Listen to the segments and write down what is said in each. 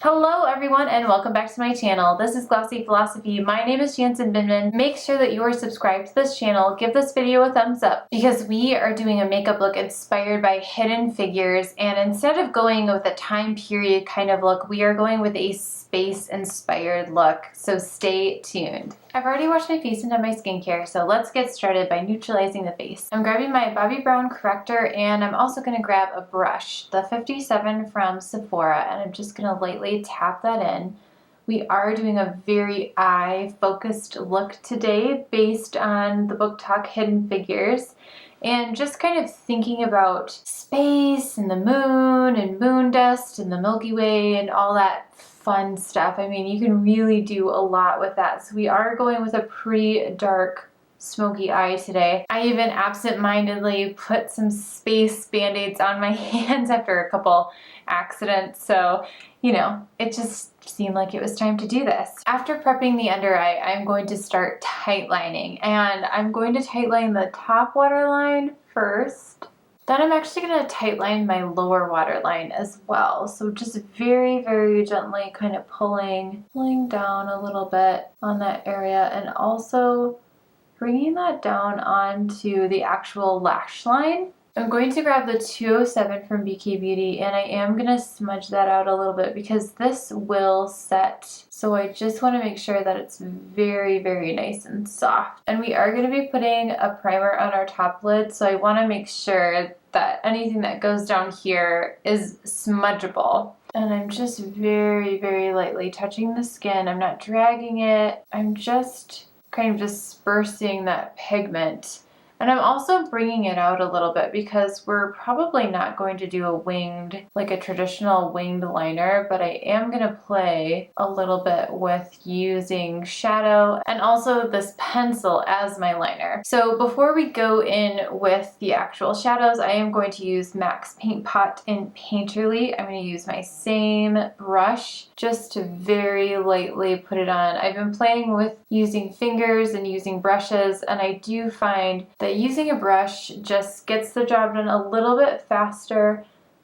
Hello everyone and welcome back to my channel. This is Glossy Philosophy. My name is Jansen Binman. Make sure that you are subscribed to this channel. Give this video a thumbs up because we are doing a makeup look inspired by hidden figures, and instead of going with a time period kind of look, we are going with a space inspired look. So stay tuned. I've already washed my face and done my skincare, so let's get started by neutralizing the face. I'm grabbing my Bobbi Brown corrector, and I'm also going to grab a brush, the 57 from Sephora, and I'm just going to lightly tap that in. We are doing a very eye-focused look today based on the book talk Hidden Figures, and just kind of thinking about space and the moon and moon dust and the Milky Way and all that fun stuff. I mean, you can really do a lot with that. So we are going with a pretty dark smoky eye today. I even absent-mindedly put some space band-aids on my hands after a couple accidents. So, you know, it just seemed like it was time to do this. After prepping the under eye, I'm going to start tight lining, and I'm going to tight line the top waterline first. Then I'm actually going to tight line my lower waterline as well. So just very, very gently kind of pulling down a little bit on that area, and also bringing that down onto the actual lash line. I'm going to grab the 207 from BK Beauty, and I am going to smudge that out a little bit because this will set. So I just want to make sure that it's very, very nice and soft. And we are going to be putting a primer on our top lid, so I want to make sure that anything that goes down here is smudgeable. And I'm just very, very lightly touching the skin. I'm not dragging it. I'm just kind of dispersing that pigment. And I'm also bringing it out a little bit because we're probably not going to do a winged, like a traditional winged liner, but I am going to play a little bit with using shadow and also this pencil as my liner. So before we go in with the actual shadows, I am going to use MAC's Paint Pot in Painterly. I'm going to use my same brush just to very lightly put it on. I've been playing with using fingers and using brushes, and I do find that using a brush just gets the job done a little bit faster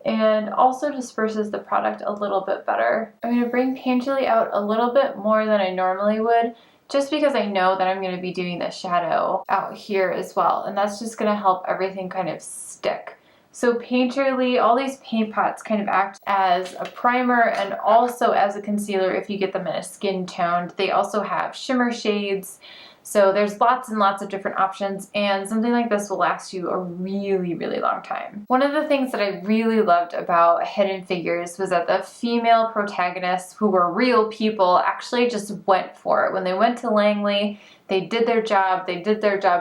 and also disperses the product a little bit better. I'm going to bring Painterly out a little bit more than I normally would, just because I know that I'm going to be doing the shadow out here as well, and that's just going to help everything kind of stick. So Painterly, all these paint pots kind of act as a primer and also as a concealer if you get them in a skin toned. They also have shimmer shades. So there's lots and lots of different options, and something like this will last you a really, really long time. One of the things that I really loved about Hidden Figures was that the female protagonists, who were real people, actually just went for it. When they went to Langley, they did their job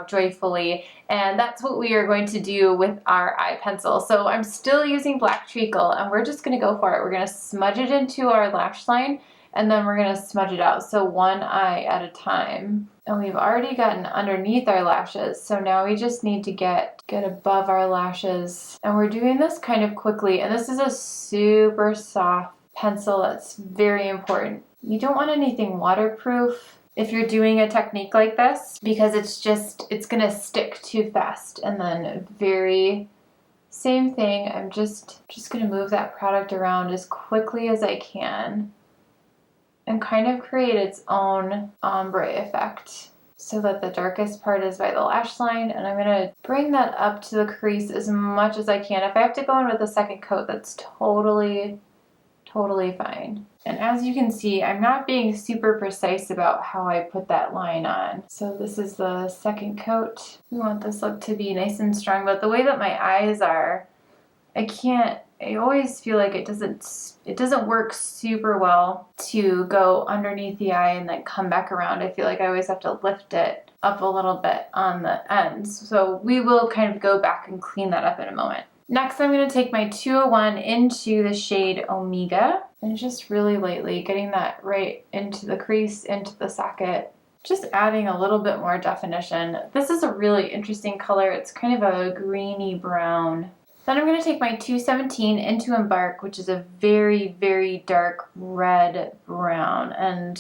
joyfully, and that's what we are going to do with our eye pencil. So I'm still using black treacle, and we're just going to go for it. We're going to smudge it into our lash line, and then we're going to smudge it out, so one eye at a time. And we've already gotten underneath our lashes, so now we just need to get above our lashes. And we're doing this kind of quickly, and this is a super soft pencil. That's very important. You don't want anything waterproof if you're doing a technique like this, because it's going to stick too fast. And then same thing, I'm just going to move that product around as quickly as I can and kind of create its own ombre effect so that the darkest part is by the lash line, and I'm going to bring that up to the crease as much as I can. If I have to go in with a second coat, that's totally fine. And as you can see, I'm not being super precise about how I put that line on. So this is the second coat. We want this look to be nice and strong, but the way that my eyes are, I always feel like it doesn't work super well to go underneath the eye and then come back around. I feel like I always have to lift it up a little bit on the ends. So we will kind of go back and clean that up in a moment. Next, I'm going to take my 201 into the shade Omega and just really lightly getting that right into the crease, into the socket. Just adding a little bit more definition. This is a really interesting color. It's kind of a greeny brown. Then I'm going to take my 217 into Embark, which is a very, very dark red brown, and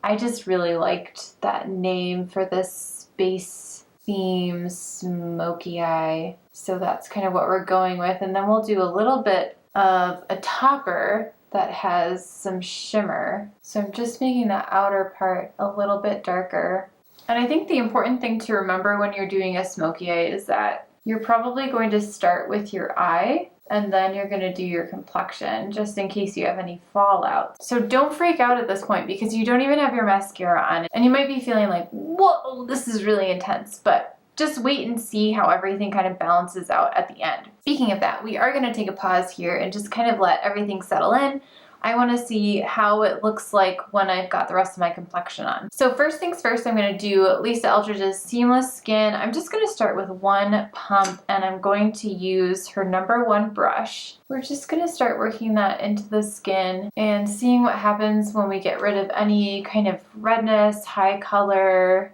I just really liked that name for this space theme, smoky eye. So that's kind of what we're going with, and then we'll do a little bit of a topper that has some shimmer. So I'm just making the outer part a little bit darker. And I think the important thing to remember when you're doing a smoky eye is that you're probably going to start with your eye and then you're going to do your complexion, just in case you have any fallout. So don't freak out at this point because you don't even have your mascara on and you might be feeling like, whoa, this is really intense, but just wait and see how everything kind of balances out at the end. Speaking of that, we are going to take a pause here and just kind of let everything settle in. I want to see how it looks like when I've got the rest of my complexion on. So first things first, I'm going to do Lisa Eldridge's Seamless Skin. I'm just going to start with one pump and I'm going to use her #1 brush. We're just going to start working that into the skin and seeing what happens when we get rid of any kind of redness, high color,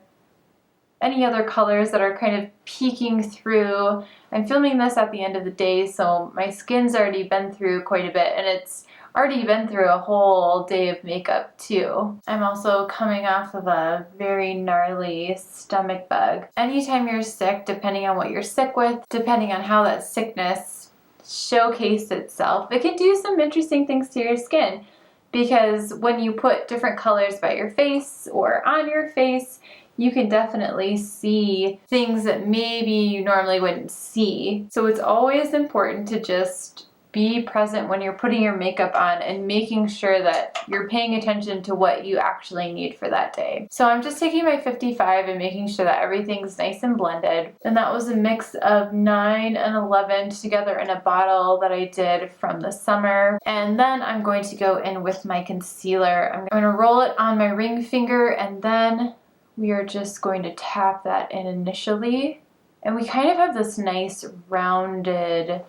any other colors that are kind of peeking through. I'm filming this at the end of the day, so my skin's already been through quite a bit and it's already been through a whole day of makeup too. I'm also coming off of a very gnarly stomach bug. Anytime you're sick, depending on what you're sick with, depending on how that sickness showcased itself, it can do some interesting things to your skin. Because when you put different colors by your face or on your face, you can definitely see things that maybe you normally wouldn't see. So it's always important to just be present when you're putting your makeup on and making sure that you're paying attention to what you actually need for that day. So I'm just taking my 55 and making sure that everything's nice and blended. And that was a mix of 9 and 11 together in a bottle that I did from the summer. And then I'm going to go in with my concealer. I'm going to roll it on my ring finger and then we are just going to tap that in initially. And we kind of have this nice rounded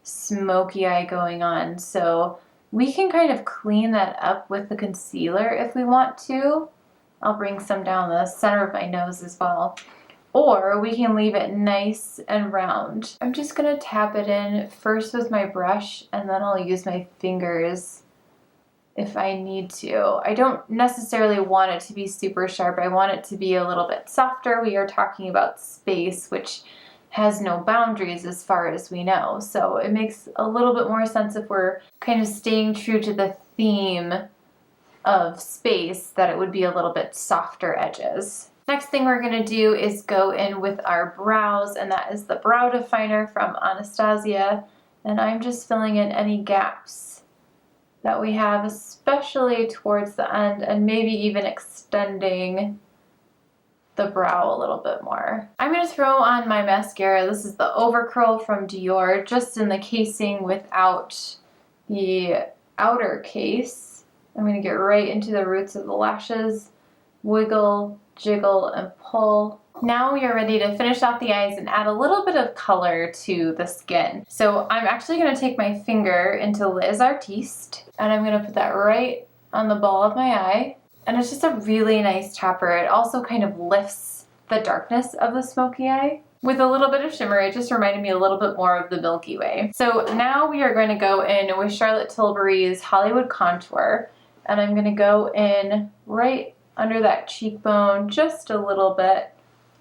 smoky eye going on, so we can kind of clean that up with the concealer if we want to. I'll bring some down the center of my nose as well, or we can leave it nice and round. I'm just gonna tap it in first with my brush and then I'll use my fingers if I need to. I don't necessarily want it to be super sharp. I want it to be a little bit softer. We are talking about space, which has no boundaries as far as we know. So it makes a little bit more sense if we're kind of staying true to the theme of space, that it would be a little bit softer edges. Next thing we're gonna do is go in with our brows, and that is the brow definer from ANASTASIA. And I'm just filling in any gaps that we have, especially towards the end, and maybe even extending the brow a little bit more. I'm going to throw on my mascara. This is the Overcurl from DIOR, just in the casing without the outer case. I'm going to get right into the roots of the lashes, wiggle, jiggle, and pull. Now we are ready to finish off the eyes and add a little bit of color to the skin. So I'm actually going to take my finger into Les Artistes, and I'm going to put that right on the ball of my eye. And it's just a really nice topper. It also kind of lifts the darkness of the smoky eye. With a little bit of shimmer, it just reminded me a little bit more of the Milky Way. So now we are going to go in with Charlotte Tilbury's Hollywood Contour. And I'm going to go in right under that cheekbone, just a little bit,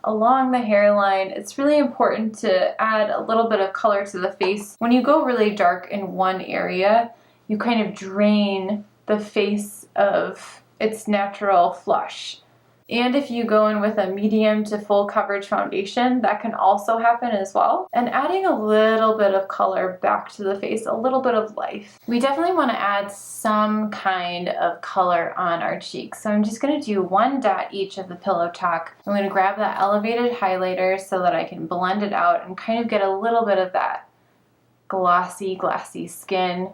along the hairline. It's really important to add a little bit of color to the face. When you go really dark in one area, you kind of drain the face of its natural flush. And if you go in with a medium to full coverage foundation, that can also happen as well. And adding a little bit of color back to the face, a little bit of life. We definitely want to add some kind of color on our cheeks. So I'm just going to do 1 dot each of the Pillow Talk. I'm going to grab that elevated highlighter so that I can blend it out and kind of get a little bit of that glossy skin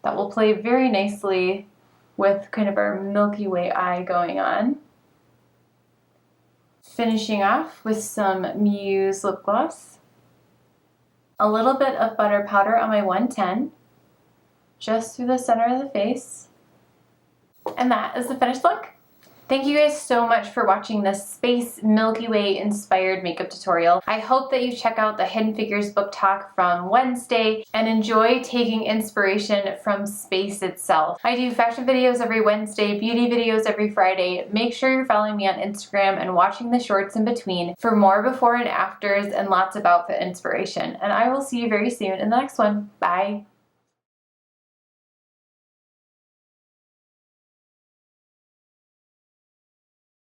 that will play very nicely with kind of our Milky Way eye going on. Finishing off with some Muse lip gloss. A little bit of butter powder on my 110, just through the center of the face. And that is the finished look. Thank you guys so much for watching this Space Milky Way inspired makeup tutorial. I hope that you check out the Hidden Figures book talk from Wednesday and enjoy taking inspiration from space itself. I do fashion videos every Wednesday, beauty videos every Friday. Make sure you're following me on Instagram and watching the shorts in between for more before and afters and lots of outfit inspiration. And I will see you very soon in the next one. Bye!